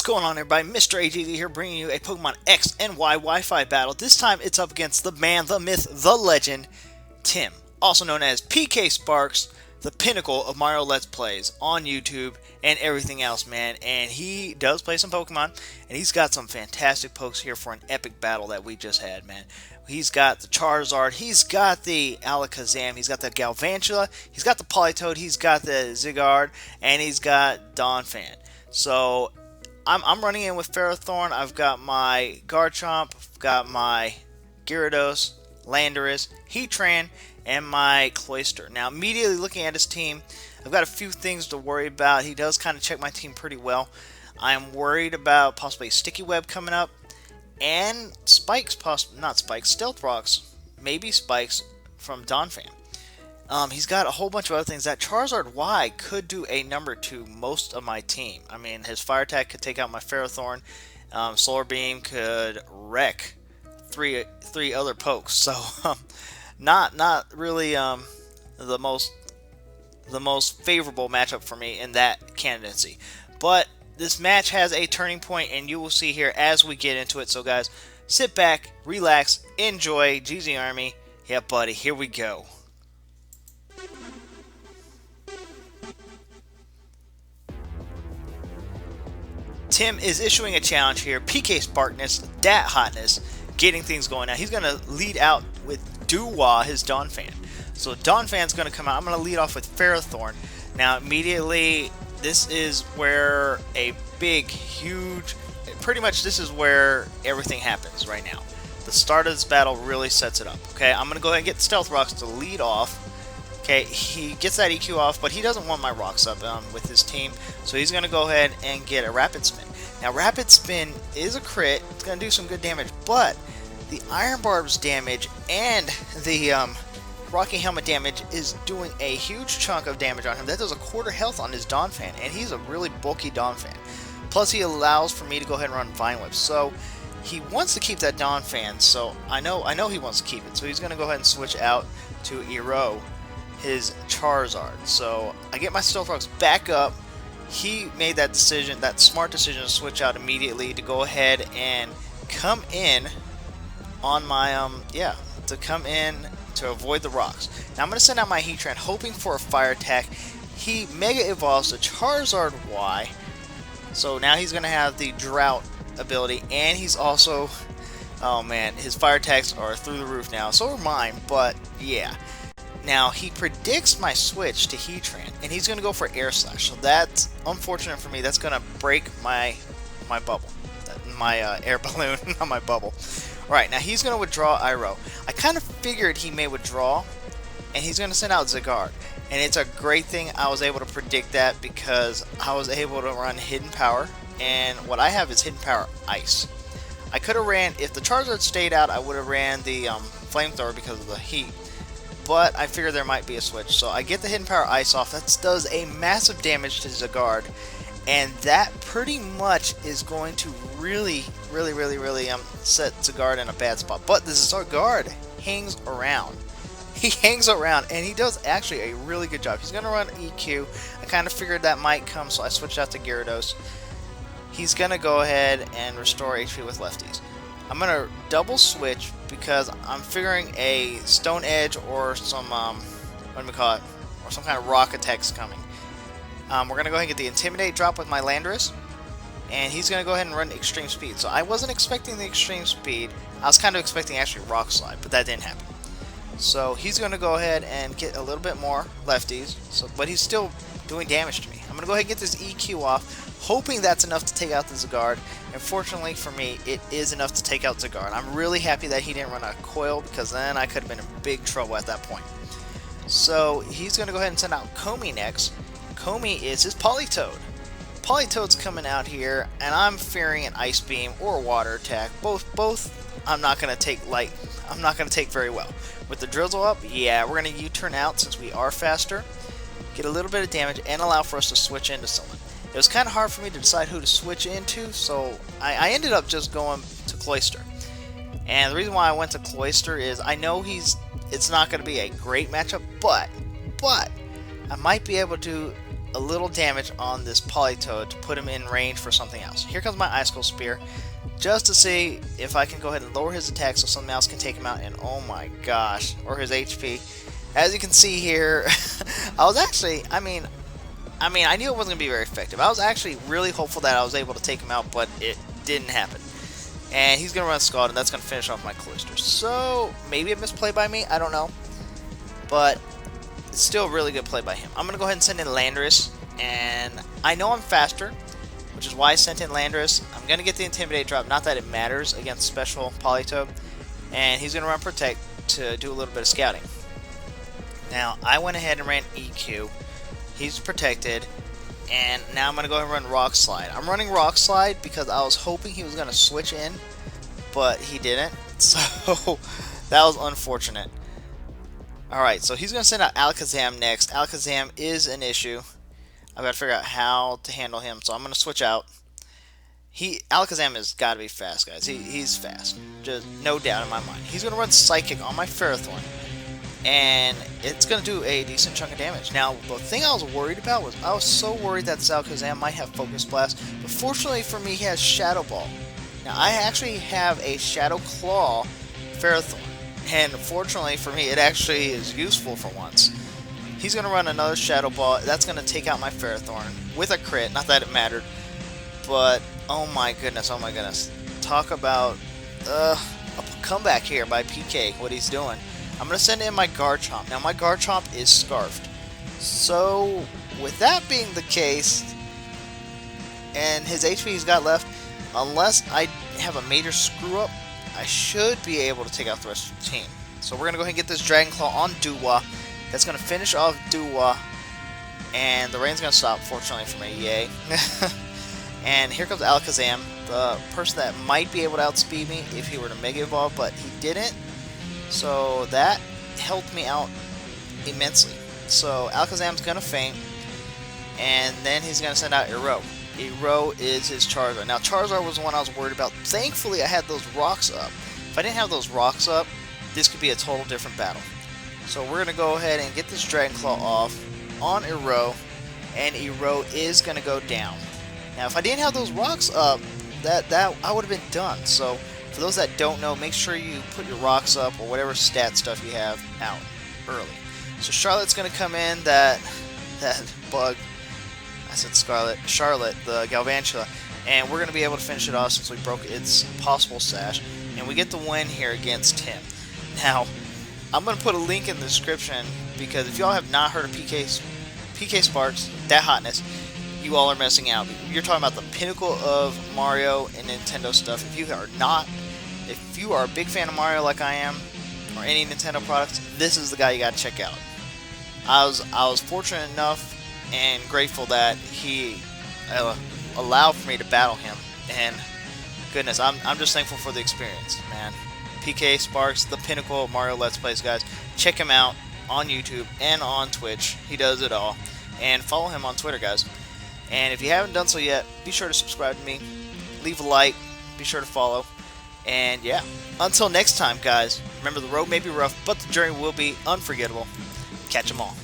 going on, everybody? MrAGeezie here, bringing you a Pokemon X and Y Wi-Fi battle. This time it's up against the man, the myth, the legend, Tim, also known as PKSparkxx, the Pinnacle of Mario Let's Plays on YouTube and everything else, man. And he does play some Pokemon, and he's got some fantastic pokes here for an epic battle that we just had, man. He's got the Charizard, he's got the Alakazam, he's got the Galvantula, he's got the Politoed, he's got the Zygarde, and he's got Donphan. So I'm running in with Ferrothorn. I've got my Garchomp, I've got my Gyarados, Landorus, Heatran, and my Cloyster. Now, immediately looking at his team, I've got a few things to worry about. He does kind of check my team pretty well. I'm worried about possibly Sticky Web coming up, and Spikes, not Spikes, Stealth Rocks, maybe Spikes from Donphan. He's got a whole bunch of other things. That Charizard Y could do a number to most of my team. I mean, his Fire Attack could take out my Ferrothorn. Solar Beam could wreck three other pokes. So, not really the most favorable matchup for me in that candidacy. But this match has a turning point, and you will see here as we get into it. So, guys, sit back, relax, enjoy. GZ Army. Yeah, buddy, here we go. Tim is issuing a challenge here. PKSparkxx, Dat Hotness, getting things going. Now he's going to lead out with Dewar, his Donphan. So Donphan's going to come out. I'm going to lead off with Ferrothorn. Now immediately, this is where a big, huge, pretty much this is where everything happens right now. The start of this battle really sets it up. Okay, I'm going to go ahead and get Stealth Rocks to lead off. Okay, he gets that EQ off, but he doesn't want my rocks up with his team, so he's going to go ahead and get a Rapid Spin. Now, Rapid Spin is a crit. It's going to do some good damage, but the Iron Barb's damage and the Rocky Helmet damage is doing a huge chunk of damage on him. That does a quarter health on his Donphan, and he's a really bulky Donphan. Plus, he allows for me to go ahead and run Vine Whip, so he wants to keep that Donphan, so I know he wants to keep it, so he's going to go ahead and switch out to Eero, his Charizard. So I get my Stealth Rocks back up. He made that decision, that smart decision, to switch out immediately to go ahead and come in on my to come in to avoid the rocks. Now I'm going to send out my Heatran, hoping for a fire attack. He Mega Evolves the Charizard Y, so now he's going to have the Drought ability, and he's also, oh man, his fire attacks are through the roof now. So are mine, but yeah. Now, he predicts my switch to Heatran, and he's going to go for Air Slash. So that's unfortunate for me. That's going to break my bubble. My air balloon, not my bubble. Alright, now he's going to withdraw Iroh. I kind of figured he may withdraw, and he's going to send out Zygarde. And it's a great thing I was able to predict that, because I was able to run Hidden Power, and what I have is Hidden Power Ice. I could have ran, if the Charizard stayed out, I would have ran the Flamethrower because of the heat. But I figured there might be a switch, so I get the Hidden Power Ice off. That does a massive damage to Zygarde, and that pretty much is going to really set Zygarde in a bad spot. But the Zygarde hangs around. He hangs around, and he does actually a really good job. He's going to run EQ. I kind of figured that might come, so I switched out to Gyarados. He's going to go ahead and restore HP with lefties. I'm going to double switch because I'm figuring a Stone Edge or some, or some kind of rock attack's coming. We're going to go ahead and get the Intimidate drop with my Landorus, and he's going to go ahead and run Extreme Speed. So I wasn't expecting the Extreme Speed. I was kind of expecting actually Rock Slide, but that didn't happen. So he's going to go ahead and get a little bit more lefties, but he's still doing damage to me. I'm going to go ahead and get this EQ off, hoping that's enough to take out the Zygarde. And fortunately for me, it is enough to take out Zygarde. I'm really happy that he didn't run a Coil, because then I could have been in big trouble at that point. So he's going to go ahead and send out Comey next. Comey is his Politoed. Politoed's coming out here, and I'm fearing an Ice Beam or a Water Attack. Both I'm not going to take light. I'm not going to take very well. With the Drizzle up, yeah, we're going to U-turn out since we are faster, get a little bit of damage, and allow for us to switch into someone. It was kind of hard for me to decide who to switch into, so I ended up just going to Cloyster. And the reason why I went to Cloyster is I know it's not going to be a great matchup, but I might be able to a little damage on this Politoed to put him in range for something else. Here comes my Icicle Spear, just to see if I can go ahead and lower his attack so something else can take him out. And oh my gosh, or his HP. As you can see here, I was actually, I knew it wasn't going to be very effective. I was actually really hopeful that I was able to take him out, but it didn't happen. And he's going to run Scald, and that's going to finish off my Cloister. So, maybe a misplay by me, I don't know. But, it's still a really good play by him. I'm going to go ahead and send in Landorus, and I know I'm faster, which is why I sent in Landorus. I'm going to get the Intimidate drop, not that it matters against Special Politoed. And he's going to run Protect to do a little bit of scouting. Now, I went ahead and ran EQ. He's protected. And now I'm going to go ahead and run Rock Slide. I'm running Rock Slide because I was hoping he was going to switch in, but he didn't. So, that was unfortunate. Alright, so he's going to send out Alakazam next. Alakazam is an issue. I've got to figure out how to handle him, so I'm going to switch out. Alakazam has got to be fast, guys. He's fast. Just no doubt in my mind. He's going to run Psychic on my Ferrothorn, and it's going to do a decent chunk of damage. Now, the thing I was worried about was I was so worried that Alakazam might have Focus Blast, but fortunately for me, he has Shadow Ball. Now, I actually have a Shadow Claw Ferrothorn, and fortunately for me, it actually is useful for once. He's going to run another Shadow Ball. That's going to take out my Ferrothorn with a crit. Not that it mattered, but oh my goodness, oh my goodness. Talk about a comeback here by PK, what he's doing. I'm going to send in my Garchomp. Now, my Garchomp is Scarfed. So, with that being the case, and his HP he's got left, unless I have a major screw-up, I should be able to take out the rest of the team. So, we're going to go ahead and get this Dragon Claw on Duwa. That's going to finish off Duwa. And the rain's going to stop, fortunately for me. Yay. And here comes Alakazam, the person that might be able to outspeed me if he were to Mega Evolve, but he didn't. So that helped me out immensely. So Alakazam's going to faint, and then he's going to send out Ero. Ero is his Charizard. Now Charizard was the one I was worried about. Thankfully I had those rocks up. If I didn't have those rocks up, this could be a total different battle. So we're going to go ahead and get this Dragon Claw off on Ero, and Ero is going to go down. Now if I didn't have those rocks up, that I would have been done. So for those that don't know, make sure you put your rocks up or whatever stat stuff you have out early. So Charlotte's going to come in, that bug, I said Charlotte, the Galvantula, and we're going to be able to finish it off since we broke its possible sash, and we get the win here against him. Now, I'm going to put a link in the description, because if y'all have not heard of PKSparkxx, that hotness, you all are missing out. You're talking about the pinnacle of Mario and Nintendo stuff. If you are a big fan of Mario like I am, or any Nintendo products, this is the guy you got to check out. I was fortunate enough and grateful that he allowed for me to battle him, and goodness, I'm just thankful for the experience, man. PKSparkxx, the pinnacle of Mario Let's Plays, guys. Check him out on YouTube and on Twitch. He does it all. And follow him on Twitter, guys. And if you haven't done so yet, be sure to subscribe to me, leave a like, be sure to follow, and yeah. Until next time, guys, remember the road may be rough, but the journey will be unforgettable. Catch 'em all.